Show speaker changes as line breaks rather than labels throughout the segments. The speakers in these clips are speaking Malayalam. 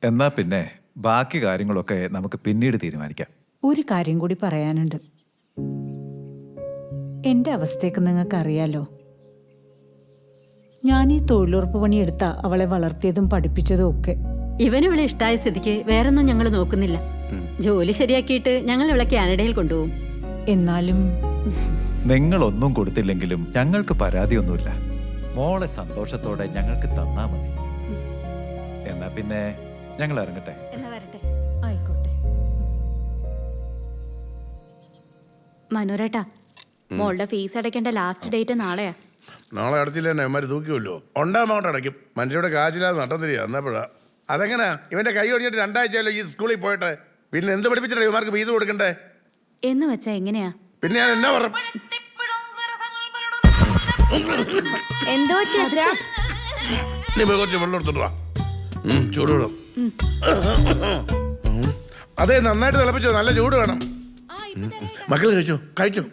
എന്നാ പിന്നെ ബാക്കി കാര്യങ്ങളൊക്കെ നമുക്ക് പിന്നീട് തീരുമാനിക്കാം.
ഒരു കാര്യം കൂടി പറയാനുണ്ട്. എന്റെ അവസ്ഥയൊക്കെ നിങ്ങൾക്ക് അറിയാലോ. ഞാൻ ഈ തൊഴിലുറപ്പ് പണിയെടുത്ത അവളെ വളർത്തിയതും പഠിപ്പിച്ചതും ഒക്കെ.
ഇവനിവളെ ഇഷ്ടായ സ്ഥിതിക്ക് വേറൊന്നും ഞങ്ങൾ നോക്കുന്നില്ല. ജോലി ശരിയാക്കിയിട്ട് ഞങ്ങൾ ഇവളെ കാനഡയിൽ കൊണ്ടുപോകും.
എന്നാലും
നിങ്ങളൊന്നും കൊടുത്തില്ലെങ്കിലും ഞങ്ങൾക്ക് പരാതിയൊന്നുമില്ല. മോളെ സന്തോഷത്തോടെ ഞങ്ങൾക്ക് തന്നാ മതി. എന്നാ പിന്നെ ഞങ്ങൾ ഇറങ്ങട്ടെ.
എന്നാ വരട്ടെ.
ആയിക്കോട്ടെ.
മനോരേട്ടാ, മോളുടെ ഫീസ് അടയ്ക്കേണ്ട ലാസ്റ്റ് ഡേറ്റ് നാളെയാ.
നാളെ അടച്ചില്ല തന്നെ ഇവന്മാർ തൂക്കിയല്ലോ. ഉണ്ടാമൗണ്ട് അടയ്ക്കും. മനുഷ്യരുടെ കാശില്ലാതെ നട്ടം തിരിയാ. എന്നപ്പോഴാ അതെങ്ങനാ? ഇവന്റെ കൈ ഒടിഞ്ഞിട്ട് 2 ആഴ്ചയല്ലോ ഈ സ്കൂളിൽ പോയിട്ട്. പിന്നെ എന്ത് പഠിപ്പിച്ചിട്ടാ ഇവന്മാർക്ക് ഫീസ് കൊടുക്കണ്ടേ?
എന്ന് വെച്ചാ എങ്ങനെയാ?
പിന്നെ ഞാൻ എന്നാ പറഞ്ഞു?
എന്തോ
നീ പോയി കുറച്ച് വെള്ളം എടുത്തോണ്ട് വാ. ചൂടുവെള്ളം. അതെ, നന്നായിട്ട് തിളപ്പിച്ചോ. നല്ല ചൂട് വേണം. മക്കള് കഴിച്ചോ? കഴിച്ചോ?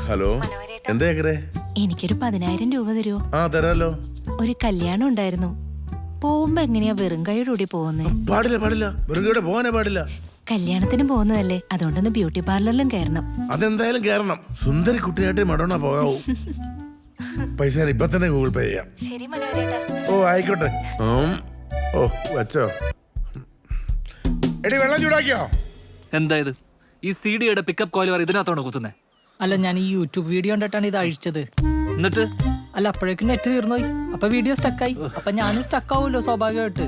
ഹലോ, എന്താ കേക്കറേ?
എനിക്കൊരു 10,000 രൂപ തരുമോ?
ആ, തരാലോ.
ഒരു കല്യാണം ഉണ്ടായിരുന്നു. പോകുമ്പോ എങ്ങനെയാ വെറും കൈയോടുകൂടി പോകുന്നേ?
പാടില്ല പാടില്ല, വെറും കൈയോടെ പോകാനേ പാടില്ല.
കല്യാണത്തിന് പോകുന്നതല്ലേ, അതുകൊണ്ടൊന്ന് ബ്യൂട്ടി പാർലറിലും കയറണം.
അതെന്തായാലും കയറണം. സുന്ദരി കുട്ടിയായിട്ട് മടോണ പോകാവൂ. പൈസ ഞാൻ ഇപ്പൊ തന്നെ ഗൂഗിൾ പേ ചെയ്യാം.
ശരി മനോരേട്ടാ.
ഓ ആയിക്കോട്ടെ. ഓ വച്ചോ. എടി വെള്ളം ചൂടാക്കിയോ?
എന്താ ഇത്? ഈ CD-യുടെ പിക്കപ്പ് കോയിൽ വരെ ഇതിനകത്തോണ്ട് കുത്തുന്നേ?
അല്ല, ഞാൻ ഈ യൂട്യൂബ് വീഡിയോ കണ്ടിട്ടാണ് ഇത് അഴിച്ചത്.
എന്നിട്ട്
അല്ല, അപ്പോഴേക്കും നെറ്റ് തീർന്നുപോയി. അപ്പൊ വീഡിയോ സ്റ്റക്കായി. അപ്പൊ ഞാനും സ്റ്റക്ക് ആവുമല്ലോ സ്വാഭാവികമായിട്ട്.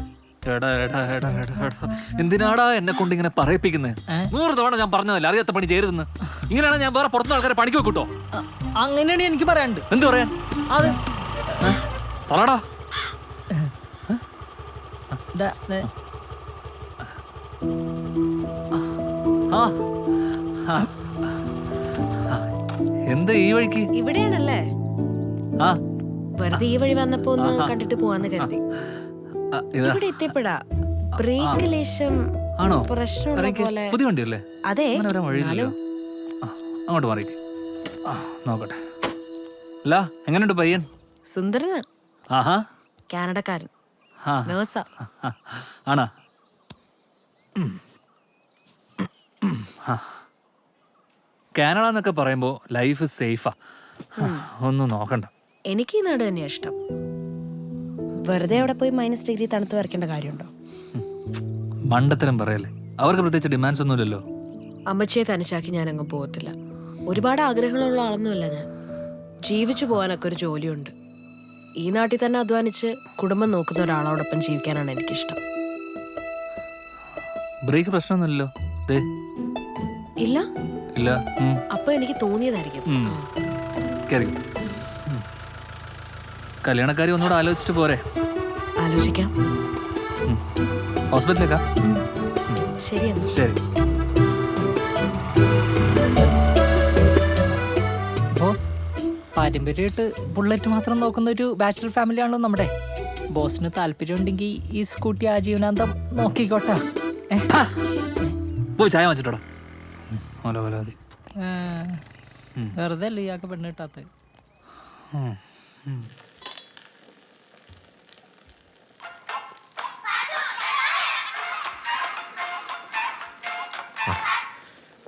എന്തിനാടാ എന്നെ കൊണ്ട് ഇങ്ങനെ പറയിപ്പിക്കുന്നത്? 100 തവണ ഞാൻ പറഞ്ഞതല്ലേ അറിയാത്ത പണി ചെയ്യരുതെന്ന്. ഇങ്ങനെയാണ് ഞാൻ വേറെ പുറത്തുനിന്ന് ആൾക്കാരെ പണിക്ക് വെക്കൂട്ടോ.
അങ്ങനെയാണ് എനിക്ക് പറയാനുണ്ട്.
എന്ത് പറയാൻ?
അത്
പറടാ. എന്താ ഈ വഴിക്ക്?
ഇവിടെയാണല്ലേ?
ആ,
വെറുതെ ഈ വഴി വന്നപ്പോ ഒന്ന് കണ്ടിട്ട് പോവാന്ന് കരുതി. ഇവിടെ എത്തിയപ്പോഴാ ബ്രേക്ക് ലേശം
ആണോ?
പ്രശ്നമുള്ള പോലെ.
പുതിയ വണ്ടിയല്ലേ?
അതെ,
വഴിയില്ലല്ലോ. അങ്ങോട്ട് മാറിക്ക്. നോക്കട്ടെ. അല്ല, എങ്ങനെയുണ്ട് പയ്യൻ?
സുന്ദരന്.
ആഹാ,
കാനഡക്കാരൻ. നേഴ്സാ.
ആണാ? കാനഡ എന്നൊക്കെ പറയുമ്പോ ലൈഫ് സേഫാ. ഒന്നും നോക്കണ്ട.
എനിക്ക് ഈ നാട് തന്നെയാ ഇഷ്ടം. വെറുതെ അവിടെ പോയി -डिग्री തണുത്ത് വരയ്ക്കേണ്ട കാര്യമുണ്ടോ?
മണ്ടത്തരം പറയല്ലേ. അവർക്ക് പ്രത്യേകിച്ച് ഡിമാൻഡ്സ് ഒന്നുമില്ലല്ലോ.
അമ്മച്ചിയെ തനിച്ചാക്കി ഞാൻ അങ്ങ് പോകത്തില്ല. ഒരുപാട് ആഗ്രഹങ്ങളുള്ള ആളൊന്നുമല്ല ഞാൻ. ജീവിച്ചു പോകാനൊക്കെ ഒരു ജോലിയുണ്ട്. ഈ നാട്ടിൽ തന്നെ അധ്വാനിച്ച് കുടുംബം നോക്കുന്ന ഒരാളോടൊപ്പം ജീവിക്കാനാണ് എനിക്കിഷ്ടം.
ബ്രേക്ക് പ്രശ്നമൊന്നുമില്ലല്ലോ?
ഇല്ല
ഇല്ല.
അപ്പൊ എനിക്ക് തോന്നിയതായിരിക്കും.
കല്യാണക്കാരി ഒന്നുകൂടെ ആലോചിച്ചിട്ട് പോരെ?
ആലോചിക്കാം.
ഹോസ്പിറ്റലിലേക്കാ?
ശരിയെന്നാ.
ശരി.
ബോസ്, പാരമ്പര്യമായിട്ട് ബുള്ളറ്റ് മാത്രം നോക്കുന്ന ഒരു ബാച്ചിലർ ഫാമിലി ആണല്ലോ നമ്മുടെ. ബോസിന് താല്പര്യം ഉണ്ടെങ്കിൽ ഈ സ്കൂട്ടി ആജീവനാന്തം നോക്കിക്കോട്ടെ.
പോയി ചായ വാങ്ങിച്ചിട്ടോടാ.
വെറുതെ അല്ലേ ഇയാൾക്ക് പെണ്ണ് കിട്ടാത്ത.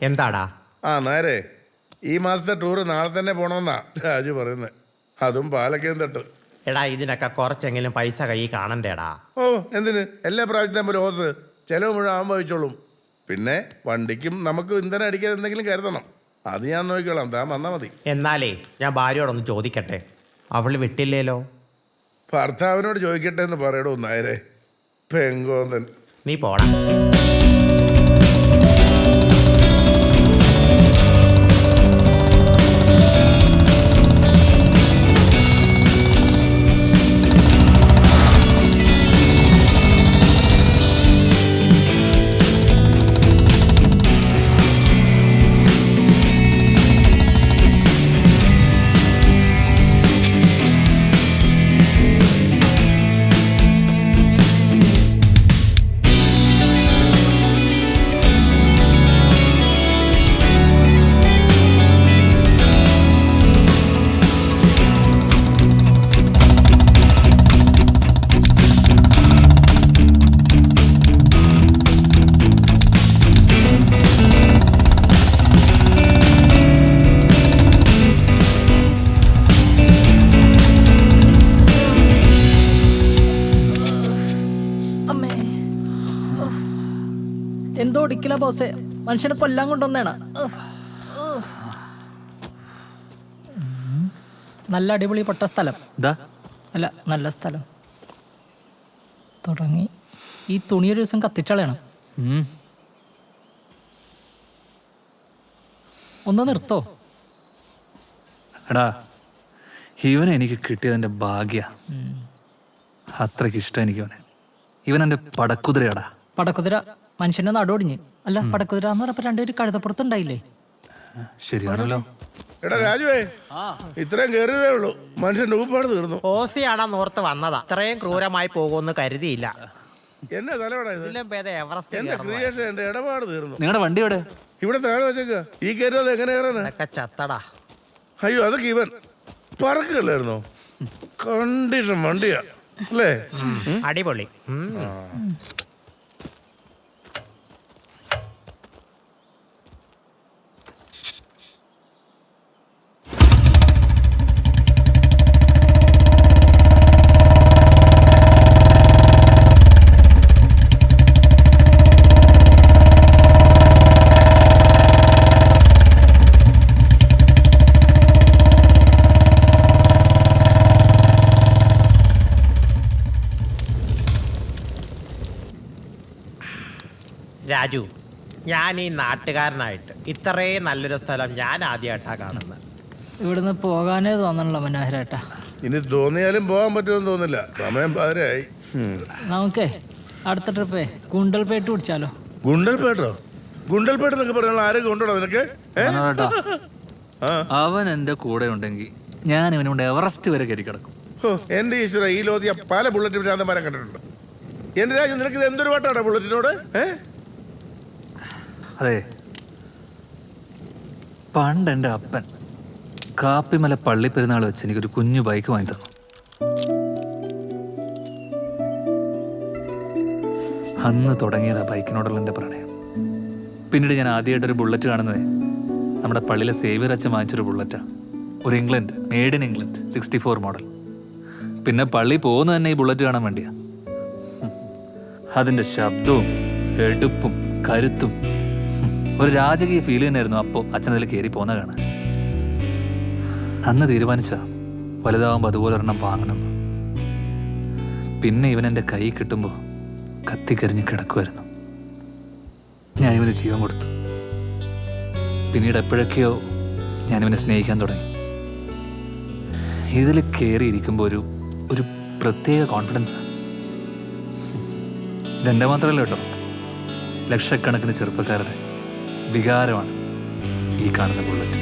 എന്താടാ?
ആ നേരെ, ഈ മാസത്തെ ടൂറ് നാളെ തന്നെ പോണമെന്നാ രാജു പറയുന്നത്. അതും പാലക്കയം തട്ട്.
എടാ, ഇതിനൊക്കെ കുറച്ചെങ്കിലും പൈസ കൈ കാണണ്ടേടാ.
ഓ എന്തിന്? എല്ലാ പ്രാവശ്യത്തെ പോലെ ഹോസ് ചെലവ് മുഴുവൻ ആകുമ്പോൾ വഹിച്ചോളും. പിന്നെ വണ്ടിക്കും നമുക്ക് ഇന്ധനം അടിക്കാൻ എന്തെങ്കിലും കരുതണം. അത് ഞാൻ നോക്കിക്കോളാം. താൻ വന്നാൽ മതി.
എന്നാലേ ഞാൻ ഭാര്യയോടൊന്ന് ചോദിക്കട്ടെ. അവള് വിട്ടില്ലേലോ?
ഭർത്താവിനോട് ചോദിക്കട്ടെ എന്ന് പറയടോ നായരെ. പെങ്കോന്തൻ.
നീ പോടാ.
ഒടിക്കില്ല ബോസേ, മനുഷ്യനെ കൊല്ലാൻ കൊണ്ടുവന്നേണ. നല്ല അടിപൊളി പൊട്ട സ്ഥലം.
ഇതാ
അല്ല, നല്ല സ്ഥലം. തുടങ്ങി. ഈ തുണി ഒരു ദിവസം കത്തിച്ചളയണം. ഒന്ന് നിർത്തോ?
എടാ, ഇവനെ എനിക്ക് കിട്ടിയതെന്റെ ഭാഗ്യ. അത്രയ്ക്ക് ഇഷ്ടം എനിക്ക് അവനെ. ഇവൻ എന്റെ പടക്കുതിരയാടാ.
പടക്കുതിര മനുഷ്യന്റെ നടുവൊടിഞ്ഞ്. അല്ല, പടക്കുതിര എന്ന് പറഞ്ഞപ്പോ രണ്ടുപേര് കഴുതപ്പുറത്തുണ്ടായില്ലേ?
ശരിയാണല്ലോ.
എടാ രാജുവേ, ഇത്രയും കയറിയതേ ഉള്ളൂ, മനുഷ്യന്റെ ഊപ്പാട് തീർന്നു.
ഓസിയാണെന്ന് ഓർത്ത് വന്നതാ. ഇത്രയും ക്രൂരമായി പോകുമെന്ന് കരുതിയില്ല.
എന്നെ തലവടാ ഇത്.
ഇതിലും ഭേദം എവറസ്റ്റ്
എന്റെ ക്രിയേഷൻ, എന്റെ ഇടപാട് തീർന്നു.
നിങ്ങളുടെ വണ്ടി എവിടെ?
ഇവിടെ താഴെ വെച്ചേക്ക. ഈ കയറുന്നത് എങ്ങനെ കയറാനാ?
ഇതൊക്കെ ചത്തടാ.
അയ്യോ, അതൊക്കെ ഇവൻ പറക്കല്ലായിരുന്നോ? കണ്ടീഷൻ വണ്ടിയാ അല്ലേ?
അടിപൊളി. രാജു, ഞാൻ ഈ നാട്ടുകാരനായിട്ട് ഇത്രയും നല്ലൊരു സ്ഥലം ഞാൻ ആദ്യമായിട്ടാണ് കാണുന്നത്.
ഇവിടുന്ന് പോകാനേ തോന്നണല്ലോ മനോഹരേട്ടാ.
ഇനി തോന്നിയാലും പോകാൻ പറ്റുമെന്ന് തോന്നില്ല. സമയം പതിരായി.
നമുക്കേ അടുത്ത ട്രിപ്പേ ഗുണ്ടൽപേട്ട് പിടിച്ചാലോ?
ഗുണ്ടൽപേട്ടോ? ഗുണ്ടൽപേട്ട് എന്നൊക്കെ പറയാനുള്ള ആരും കൊണ്ടോടാ നിനക്ക്?
മനോഹരേട്ടാ, അവൻ എന്റെ കൂടെ ഉണ്ടെങ്കിൽ ഞാൻ ഇവനുകൊണ്ട് എവറസ്റ്റ് വരെ കയറി കിടക്കും.
എന്റെ ഈശ്വര, ഈ ലോതിയ പല ബുള്ളറ്റ് ഭ്രാന്തന്മാരെ കണ്ടിട്ടുണ്ട്. എന്റെ രാജ്യം, നിനക്ക് ഇത് എന്തൊരു പാട്ടാണ് ബുള്ളറ്റിനോട്?
അതെ, പണ്ട് എൻ്റെ അപ്പൻ കാപ്പിമല പള്ളിപ്പെരുന്നാൾ വെച്ച് എനിക്കൊരു കുഞ്ഞു ബൈക്ക് വാങ്ങി തന്നു. അന്ന് തുടങ്ങിയതാ ബൈക്കിനോടുള്ള എൻ്റെ പ്രണയം. പിന്നീട് ഞാൻ ആദ്യമായിട്ടൊരു ബുള്ളറ്റ് കാണുന്നത് നമ്മുടെ പള്ളിയിലെ സേവിയർ അച്ഛൻ വാങ്ങിച്ചൊരു ബുള്ളറ്റാണ്. ഒരു England, made in England 64 model. പിന്നെ പള്ളി പോകുന്ന തന്നെ ഈ ബുള്ളറ്റ് കാണാൻ വേണ്ടിയാ. അതിൻ്റെ ശബ്ദവും എടുപ്പും കരുത്തും ഒരു രാജകീയ ഫീൽ തന്നെയായിരുന്നു. അപ്പോൾ അച്ഛനതിൽ കയറി പോകുന്ന കാണാൻ. അന്ന് തീരുമാനിച്ച വലുതാവുമ്പോൾ അതുപോലെ ഒരെണ്ണം വാങ്ങണമെന്ന്. പിന്നെ ഇവൻ എൻ്റെ കൈ കിട്ടുമ്പോൾ കത്തിക്കരിഞ്ഞ് കിടക്കുമായിരുന്നു. ഞാനിവന് ജീവൻ കൊടുത്തു. പിന്നീട് എപ്പോഴൊക്കെയോ ഞാനിവനെ സ്നേഹിക്കാൻ തുടങ്ങി. ഇതിൽ കയറിയിരിക്കുമ്പോൾ ഒരു പ്രത്യേക കോൺഫിഡൻസാണ്. ഇതെൻ്റെ മാത്രമല്ല കേട്ടോ, ലക്ഷക്കണക്കിന് ചെറുപ്പക്കാരുടെ വികാരമാണ് ഈ കാണുന്ന ബുള്ളറ്റ്.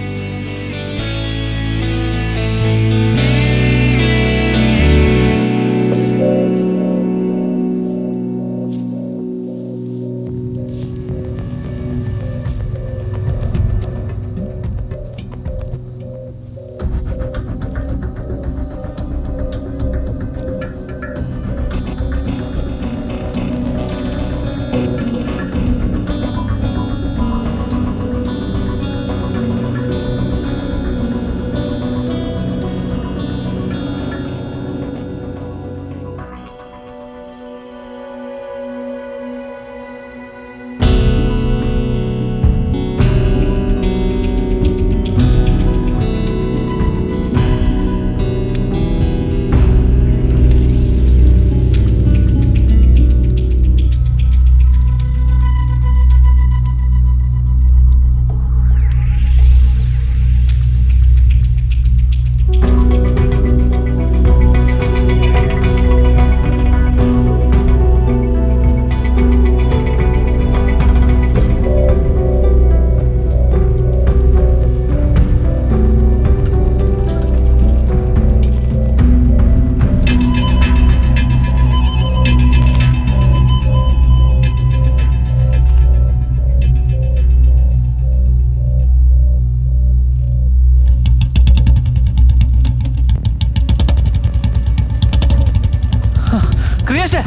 ക്രിയേഷൻ